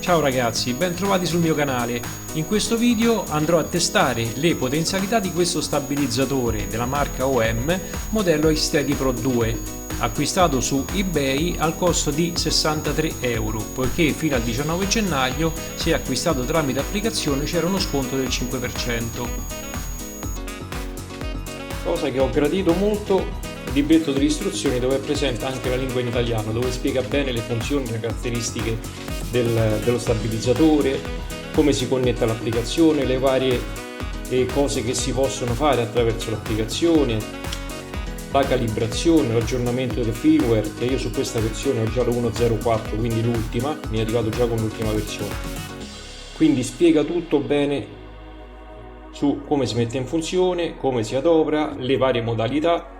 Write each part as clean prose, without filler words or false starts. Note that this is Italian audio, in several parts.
Ciao ragazzi, ben trovati sul mio canale. In questo video andrò a testare le potenzialità di questo stabilizzatore della marca OM modello X-Steady Pro 2, acquistato su eBay al costo di 63 euro, poiché fino al 19 gennaio, se acquistato tramite applicazione, c'era uno sconto del 5%. Cosa che ho gradito molto, il libretto delle istruzioni, dove è presente anche la lingua in italiano, dove spiega bene le funzioni e le caratteristiche dello stabilizzatore, come si connette all'applicazione, le varie cose che si possono fare attraverso l'applicazione, la calibrazione, l'aggiornamento del firmware, che io su questa versione ho già la 1.04, quindi l'ultima, mi è arrivato già con l'ultima versione. Quindi spiega tutto bene su come si mette in funzione, come si adopera, le varie modalità.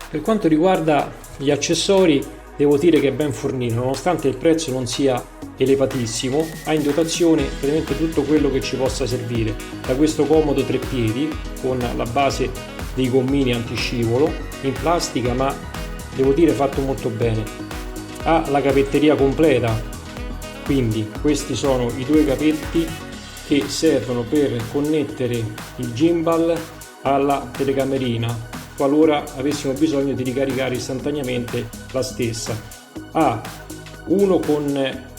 Per quanto riguarda gli accessori, devo dire che è ben fornito, nonostante il prezzo non sia elevatissimo, ha in dotazione praticamente tutto quello che ci possa servire, da questo comodo treppiedi con la base dei gommini antiscivolo in plastica, ma devo dire fatto molto bene. Ha la cavetteria completa, quindi questi sono i due cavetti che servono per connettere il gimbal alla telecamerina qualora avessimo bisogno di ricaricare istantaneamente la stessa. Ha uno con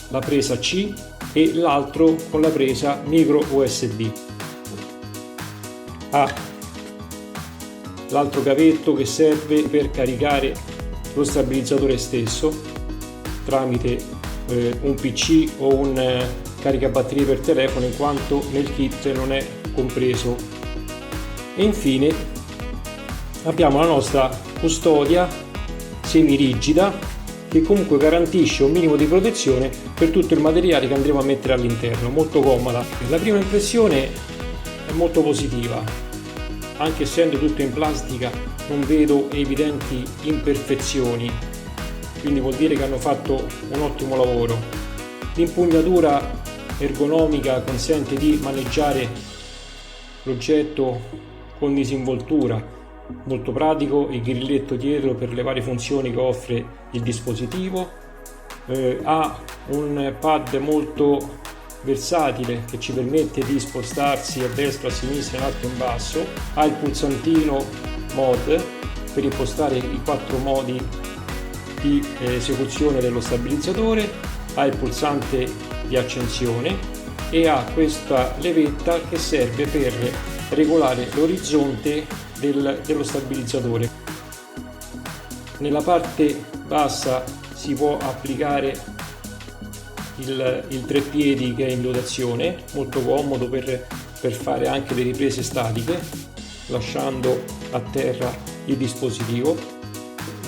la presa C e l'altro con la presa micro USB. Ha l'altro cavetto che serve per caricare lo stabilizzatore stesso tramite un PC o un caricabatterie per telefono, in quanto nel kit non è compreso. E infine abbiamo la nostra custodia semirigida, che comunque garantisce un minimo di protezione per tutto il materiale che andremo a mettere all'interno, molto comoda. La prima impressione è molto positiva, anche essendo tutto in plastica non vedo evidenti imperfezioni, quindi vuol dire che hanno fatto un ottimo lavoro. L'impugnatura ergonomica consente di maneggiare l'oggetto con disinvoltura, molto pratico, il grilletto dietro per le varie funzioni che offre il dispositivo, ha un pad molto versatile che ci permette di spostarsi a destra, a sinistra, in alto e in basso, ha il pulsantino mod per impostare i 4 modi di esecuzione dello stabilizzatore, ha il pulsante di accensione e ha questa levetta che serve per regolare l'orizzonte dello stabilizzatore. Nella parte bassa si può applicare il treppiedi che è in dotazione, molto comodo per fare anche le riprese statiche lasciando a terra il dispositivo.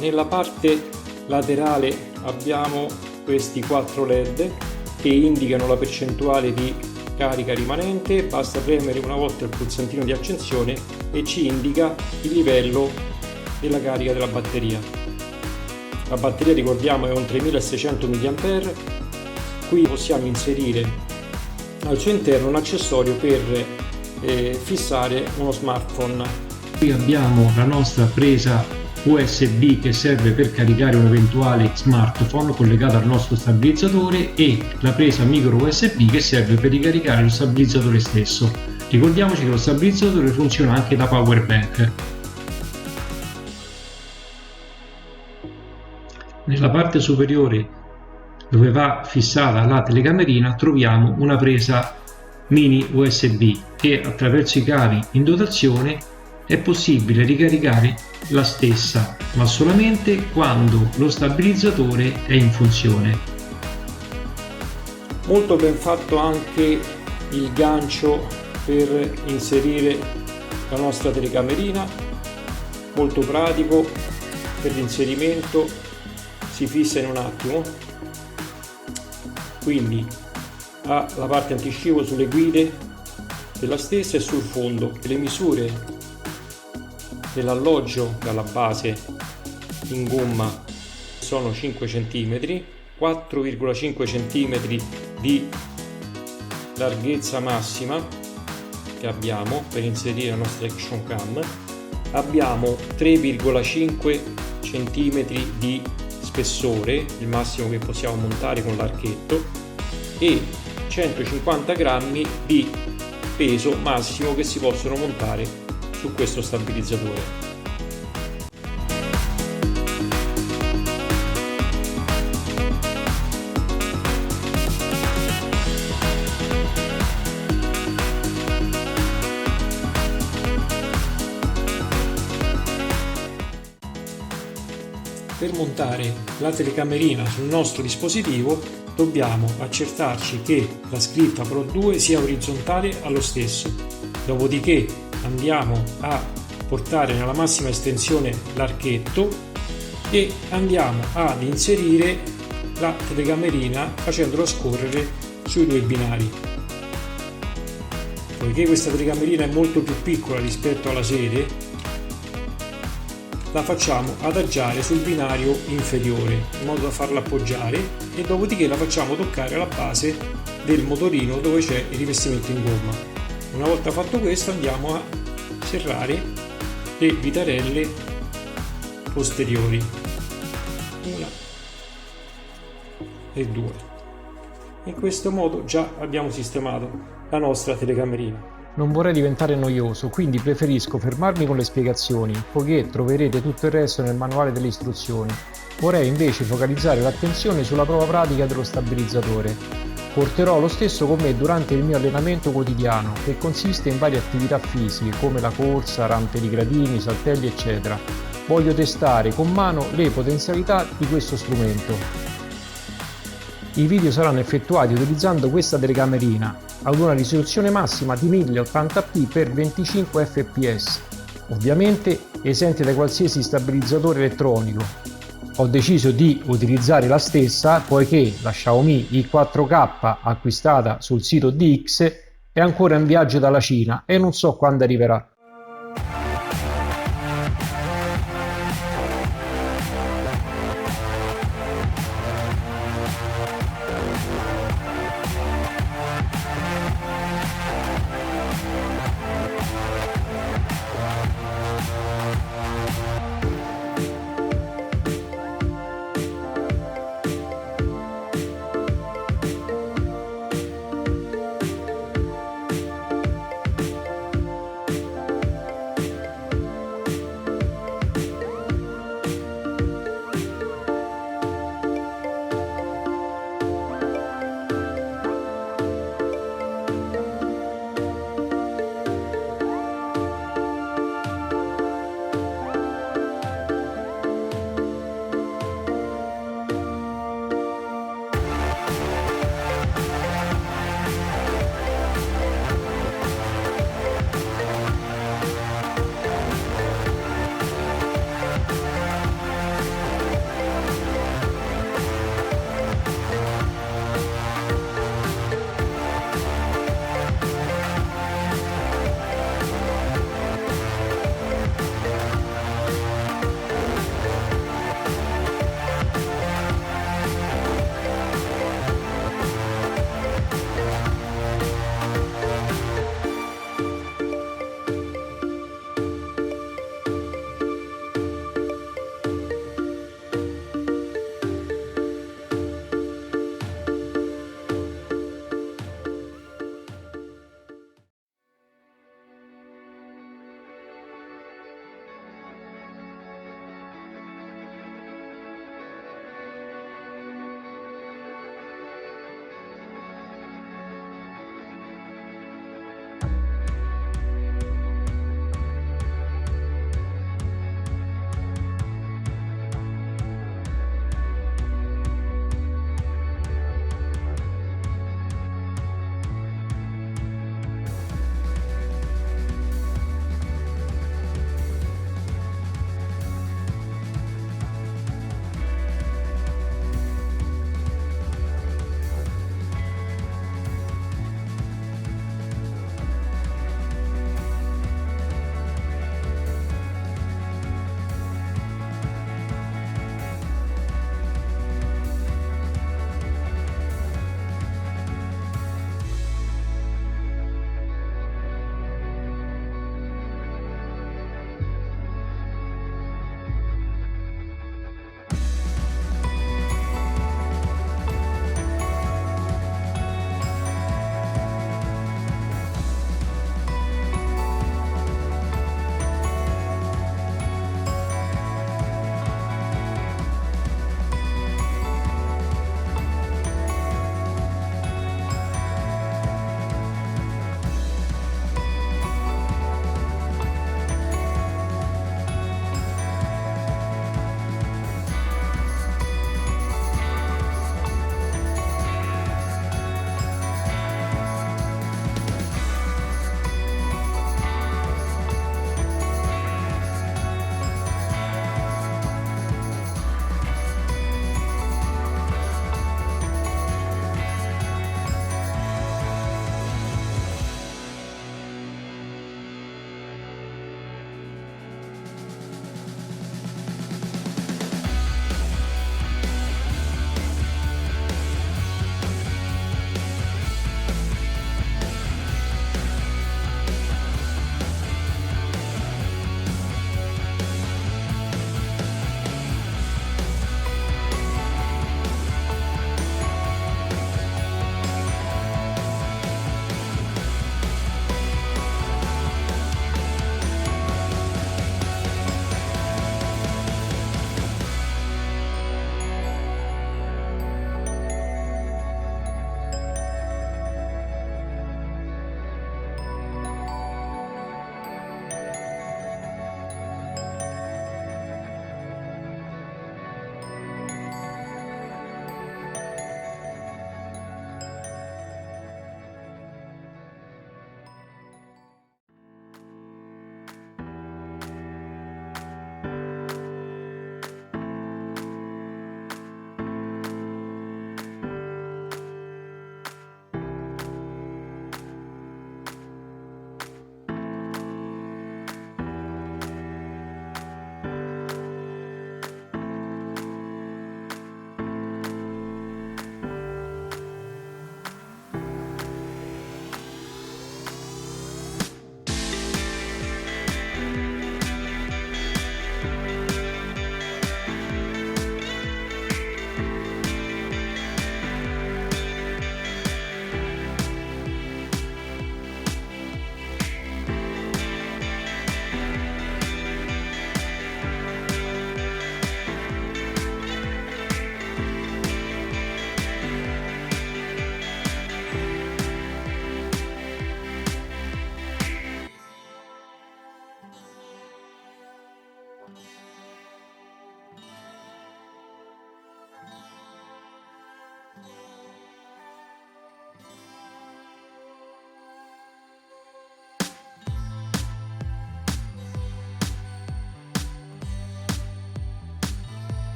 Nella parte laterale abbiamo questi 4 LED che indicano la percentuale di carica rimanente, basta premere una volta il pulsantino di accensione e ci indica il livello della carica della batteria. La batteria, ricordiamo, è un 3600 mAh. Qui possiamo inserire al suo interno un accessorio per fissare uno smartphone. Qui abbiamo la nostra presa USB che serve per caricare un eventuale smartphone collegato al nostro stabilizzatore e la presa micro USB che serve per ricaricare lo stabilizzatore stesso. Ricordiamoci che lo stabilizzatore funziona anche da power bank. Nella parte superiore, dove va fissata la telecamerina, troviamo una presa mini USB che attraverso i cavi in dotazione è possibile ricaricare la stessa, ma solamente quando lo stabilizzatore è in funzione. Molto ben fatto anche il gancio per inserire la nostra telecamerina, molto pratico per l'inserimento, si fissa in un attimo. Quindi ha la parte antiscivolo sulle guide della stessa e sul fondo. Le misure dell'alloggio dalla base in gomma sono 5 cm, 4,5 cm di larghezza massima che abbiamo per inserire la nostra action cam, abbiamo 3,5 cm di spessore, il massimo che possiamo montare con l'archetto, e 150 grammi di peso massimo che si possono montare su questo stabilizzatore. Per montare la telecamerina sul nostro dispositivo dobbiamo accertarci che la scritta Pro 2 sia orizzontale allo stesso, dopodiché andiamo a portare nella massima estensione l'archetto e andiamo ad inserire la telecamerina facendolo scorrere sui due binari. Poiché questa telecamerina è molto più piccola rispetto alla sede, la facciamo adagiare sul binario inferiore in modo da farla appoggiare e dopodiché la facciamo toccare alla base del motorino dove c'è il rivestimento in gomma. Una volta fatto questo andiamo a serrare le vitarelle posteriori, una e due. In questo modo già abbiamo sistemato la nostra telecamerina. Non vorrei diventare noioso, quindi preferisco fermarmi con le spiegazioni, poiché troverete tutto il resto nel manuale delle istruzioni. Vorrei invece focalizzare l'attenzione sulla prova pratica dello stabilizzatore. Porterò lo stesso con me durante il mio allenamento quotidiano, che consiste in varie attività fisiche come la corsa, rampe di gradini, saltelli eccetera. Voglio testare con mano le potenzialità di questo strumento. I video saranno effettuati utilizzando questa telecamerina ad una risoluzione massima di 1080p x 25 fps, ovviamente esente da qualsiasi stabilizzatore elettronico. Ho deciso di utilizzare la stessa poiché la Xiaomi i4K acquistata sul sito DX è ancora in viaggio dalla Cina e non so quando arriverà.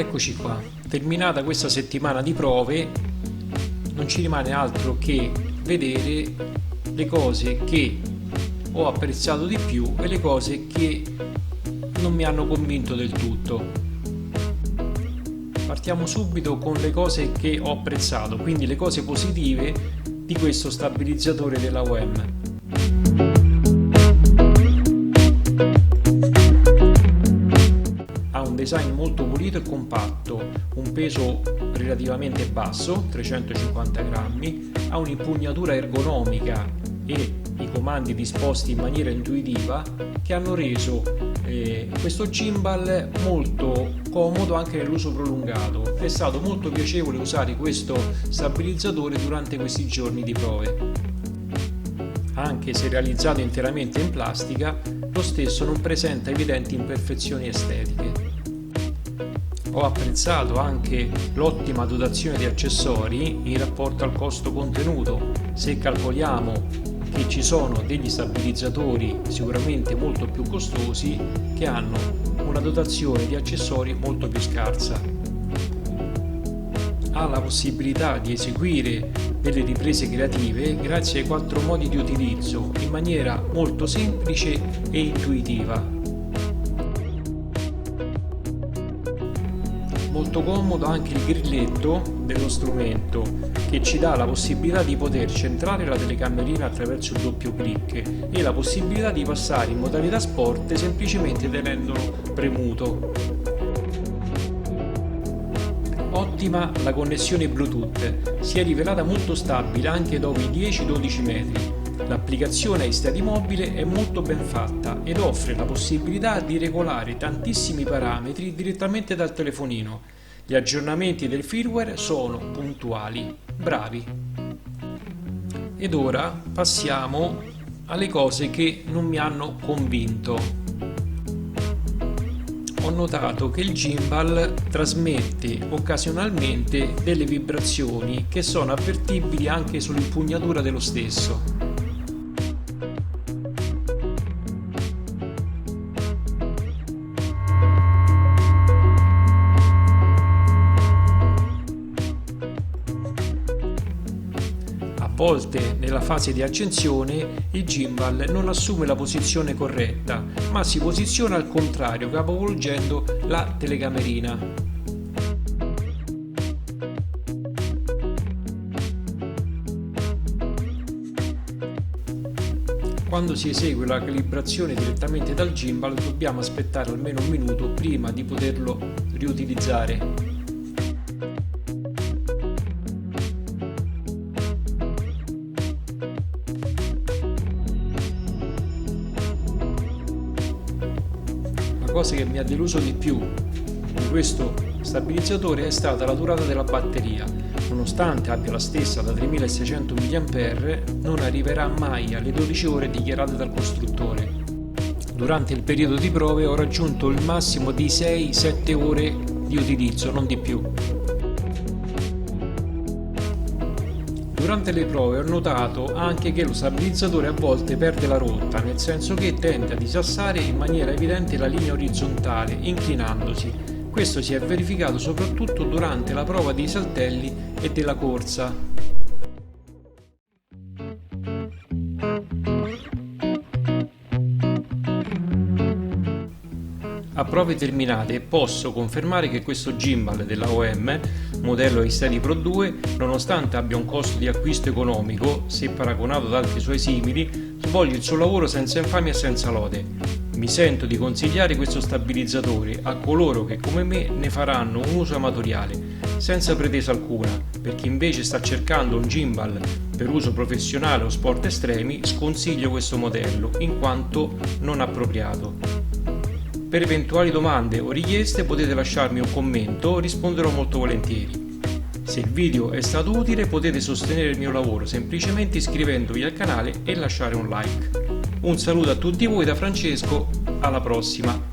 Eccoci qua, terminata questa settimana di prove, non ci rimane altro che vedere le cose che ho apprezzato di più e le cose che non mi hanno convinto del tutto. Partiamo subito con le cose che ho apprezzato, quindi le cose positive di questo stabilizzatore della OM. Ha un design molto pulito e compatto, un peso relativamente basso, 350 grammi, ha un'impugnatura ergonomica e i comandi disposti in maniera intuitiva che hanno reso questo gimbal molto comodo anche nell'uso prolungato. È stato molto piacevole usare questo stabilizzatore durante questi giorni di prove. Anche se realizzato interamente in plastica, lo stesso non presenta evidenti imperfezioni estetiche. Ho apprezzato anche l'ottima dotazione di accessori in rapporto al costo contenuto. Se calcoliamo che ci sono degli stabilizzatori sicuramente molto più costosi che hanno una dotazione di accessori molto più scarsa. Ha la possibilità di eseguire delle riprese creative grazie ai 4 modi di utilizzo in maniera molto semplice e intuitiva. Molto comodo anche il grilletto dello strumento che ci dà la possibilità di poter centrare la telecamerina attraverso il doppio clic e la possibilità di passare in modalità sport semplicemente tenendolo premuto. Ottima la connessione Bluetooth, si è rivelata molto stabile anche dopo i 10-12 metri. L'applicazione ai stati mobile è molto ben fatta ed offre la possibilità di regolare tantissimi parametri direttamente dal telefonino. Gli aggiornamenti del firmware sono puntuali, bravi. Ed ora passiamo alle cose che non mi hanno convinto. Ho notato che il gimbal trasmette occasionalmente delle vibrazioni che sono avvertibili anche sull'impugnatura dello stesso. A volte nella fase di accensione il gimbal non assume la posizione corretta, ma si posiziona al contrario capovolgendo la telecamerina. Quando si esegue la calibrazione direttamente dal gimbal dobbiamo aspettare almeno un minuto prima di poterlo riutilizzare. La cosa che mi ha deluso di più di questo stabilizzatore è stata la durata della batteria. Nonostante abbia la stessa da 3600 mAh, non arriverà mai alle 12 ore dichiarate dal costruttore. Durante il periodo di prove ho raggiunto il massimo di 6-7 ore di utilizzo, non di più. Durante le prove ho notato anche che lo stabilizzatore a volte perde la rotta, nel senso che tende a disassare in maniera evidente la linea orizzontale, inclinandosi. Questo si è verificato soprattutto durante la prova dei saltelli e della corsa. A prove terminate posso confermare che questo gimbal della OM, modello iSteady Pro 2, nonostante abbia un costo di acquisto economico, se paragonato ad altri suoi simili, svolge il suo lavoro senza infamia e senza lode. Mi sento di consigliare questo stabilizzatore a coloro che come me ne faranno un uso amatoriale, senza pretesa alcuna. Per chi invece sta cercando un gimbal per uso professionale o sport estremi, sconsiglio questo modello, in quanto non appropriato. Per eventuali domande o richieste potete lasciarmi un commento, risponderò molto volentieri. Se il video è stato utile potete sostenere il mio lavoro semplicemente iscrivendovi al canale e lasciare un like. Un saluto a tutti voi da Francesco, alla prossima!